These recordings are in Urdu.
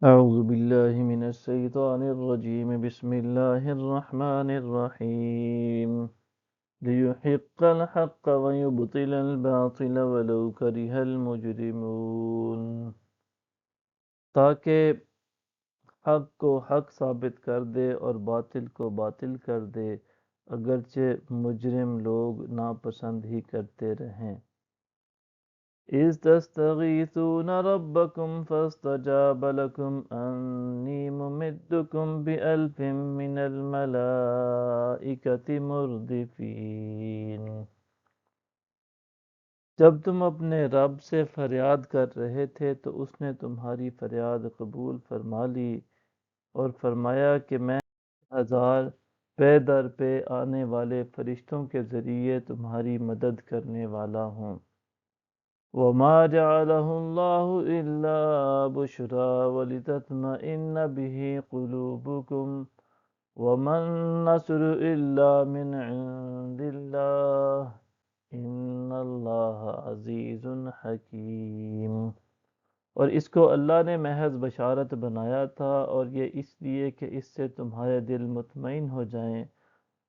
أعوذ بالله من الشيطان الرجيم بسم الله الرحمن الرحيم ليحق الحق ويبطل الباطل ولو كره المجرمون تاکہ حق کو حق ثابت کر دے اور باطل کو باطل کر دے اگرچہ مجرم لوگ ناپسند ہی کرتے رہیں۔ إِذْ تَسْتَغِيثُونَ رَبَّكُمْ فَاسْتَجَابَ لَكُمْ أَنِّي مُمِدُّكُمْ بِأَلْفٍ مِّنَ الْمَلَائِكَةِ مُرْدِفِينَ۔ جب تم اپنے رب سے فریاد کر رہے تھے تو اس نے تمہاری فریاد قبول فرما لی اور فرمایا کہ میں 1000 پے در پے آنے والے فرشتوں کے ذریعے تمہاری مدد کرنے والا ہوں۔ وَمَا جَعَلَهُ اللَّهُ إِلَّا بُشْرَىٰ وَلِتَطْمَئِنَّ بِهِ قُلُوبُكُمْ وَمَا النَّصْرُ إِلَّا مِنْ عِندِ اللَّهِ إِنَّ اللَّهَ عَزِيزٌ حَكِيمٌ۔ اور اس کو اللہ نے محض بشارت بنایا تھا، اور یہ اس لیے کہ اس سے تمہارے دل مطمئن ہو جائیں،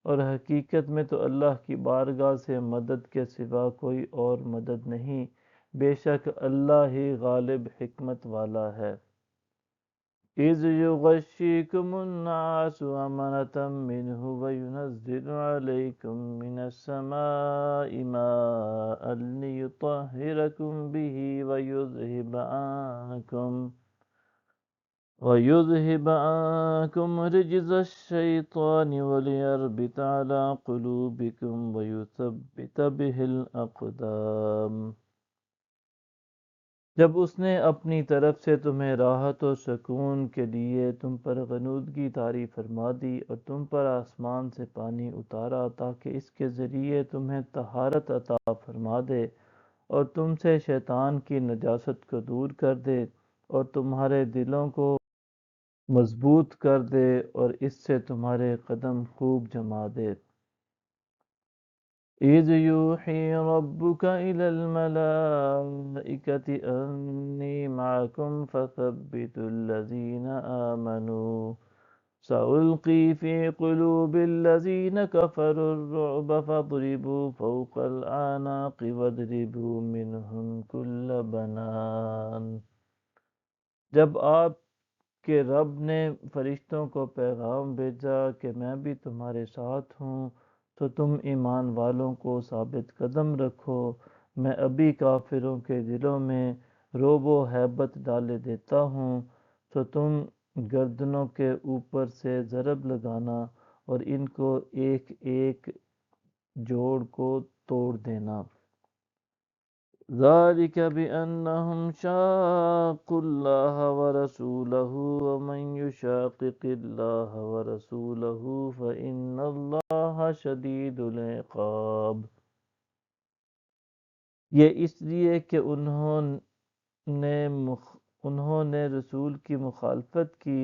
اور حقیقت میں تو اللہ کی بارگاہ سے مدد کے سوا کوئی اور مدد نہیں، بے شک اللہ ہی غالب حکمت والا ہے۔ اِذْ يُغَشِّيكُمُ النُّعَاسُ أَمَنَةً مِّنْهُ وَيُنَزِّلُ عَلَيْكُم مِّنَ السَّمَاءِ مَاءً لِّيُطَهِّرَكُم بِهِ وَيُذْهِبَ عَنكُمْ رِجْزَ الشَّيْطَانِ وَلِيَرْبِطَ عَلَىٰ قُلُوبِكُمْ وَيُثَبِّتَ بِهِ الْأَقْدَامَ۔ جب اس نے اپنی طرف سے تمہیں راحت و سکون کے لیے تم پر غنودگی طاری فرما دی اور تم پر آسمان سے پانی اتارا تاکہ اس کے ذریعے تمہیں طہارت عطا فرما دے اور تم سے شیطان کی نجاست کو دور کر دے اور تمہارے دلوں کو مضبوط کر دے اور اس سے تمہارے قدم خوب جما دے۔ إِذْ يُوحِي رَبُّكَ إِلَى الْمَلَائِكَةِ أَنِّي مَعَكُمْ فَثَبِّتُوا الَّذِينَ آمَنُوا سَأُلْقِي فِي قُلُوبِ الَّذِينَ كَفَرُوا الرُّعْبَ فَاضْرِبُوا فَوْقَ الْأَعْنَاقِ وَاضْرِبُوا مِنْهُمْ كُلَّ بَنَانٍ۔ جب آپ کے رب نے فرشتوں کو پیغام بھیجا کہ میں بھی تمہارے ساتھ ہوں، تو تم ایمان والوں کو ثابت قدم رکھو، میں ابھی کافروں کے دلوں میں رعب و ہیبت ڈالے دیتا ہوں، تو تم گردنوں کے اوپر سے ضرب لگانا اور ان کو ایک ایک جوڑ کو توڑ دینا۔ ذَلِكَ بِأَنَّهُمْ شَاقُّوا اللَّهَ وَرَسُولَهُ وَمَن يُشَاقِقِ اللَّهَ وَرَسُولَهُ فَإِنَّ اللَّهَ شَدِيدُ الْعِقَابِ۔ یہ اس لیے کہ انہوں نے رسول کی مخالفت کی،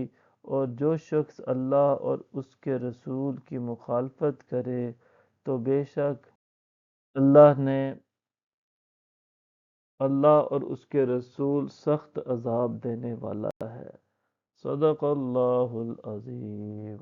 اور جو شخص اللہ اور اس کے رسول کی مخالفت کرے تو بے شک اللہ اور اس کے رسول سخت عذاب دینے والا ہے۔ صدق اللہ العظیم۔